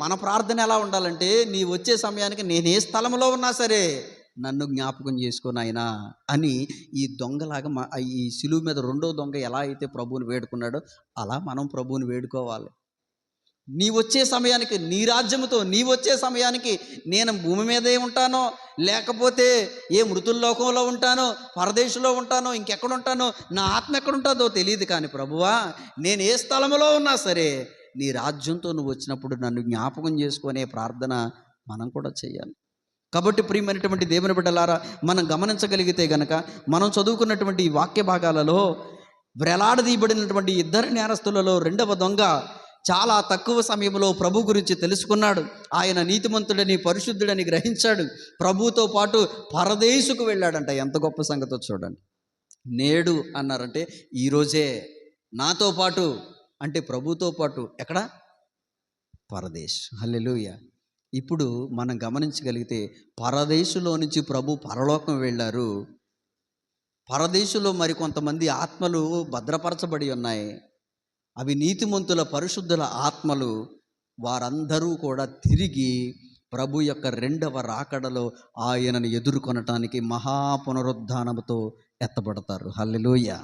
మన ప్రార్థన ఎలా ఉండాలంటే, నీ వచ్చే సమయానికి నేను ఏ స్థలంలో ఉన్నా సరే నన్ను జ్ఞాపకం చేసుకో నాయనా అని, ఈ దొంగలాగా ఈ సిలువ మీద రెండో దొంగ ఎలా అయితే ప్రభువుని వేడుకున్నాడో అలా మనం ప్రభువుని వేడుకోవాలి. నీ వచ్చే సమయానికి, నీ రాజ్యముతో నీ వచ్చే సమయానికి నేను భూమి మీదే ఉంటానో, లేకపోతే ఏ మృతుల లోకంలో ఉంటానో, పరదేశంలో ఉంటానో, ఇంకెక్కడ ఉంటానో, నా ఆత్మ ఎక్కడుంటుందో తెలియదు, కానీ ప్రభువా నేను ఏ స్థలంలో ఉన్నా సరే నీ రాజ్యంతో నువ్వు వచ్చినప్పుడు నన్ను జ్ఞాపకం చేసుకునే ప్రార్థన మనం కూడా చేయాలి. కాబట్టి ప్రియమైనటువంటి దేవుని బిడ్డలారా, మనం గమనించగలిగితే గనక, మనం చదువుకున్నటువంటి ఈ వాక్య భాగాలలో వ్రేలాడదీయబడినటువంటి ఇద్దరు నేరస్తులలో రెండవ దొంగ చాలా తక్కువ సమయంలో ప్రభు గురించి తెలుసుకున్నాడు. ఆయన నీతిమంతుడని, పరిశుద్ధుడని గ్రహించాడు. ప్రభుతో పాటు పరదేశుకు వెళ్ళాడంట. ఎంత గొప్ప సంగతో చూడండి. నేడు అన్నారంటే ఈరోజే నాతో పాటు, అంటే ప్రభుతో పాటు ఎక్కడ? పరదేశ్. హల్లెలూయా. ఇప్పుడు మనం గమనించగలిగితే పరదేశులో నుంచి ప్రభు పరలోకం వెళ్ళారు. పరదేశులో మరి కొంతమంది ఆత్మలు భద్రపరచబడి ఉన్నాయి. అవి నీతిమంతుల, పరిశుద్ధుల ఆత్మలు. వారందరూ కూడా తిరిగి ప్రభు యొక్క రెండవ రాకడలో ఆయనను ఎదుర్కొనటానికి మహాపునరుద్ధానముతో ఎత్తబడతారు. హల్లెలూయా.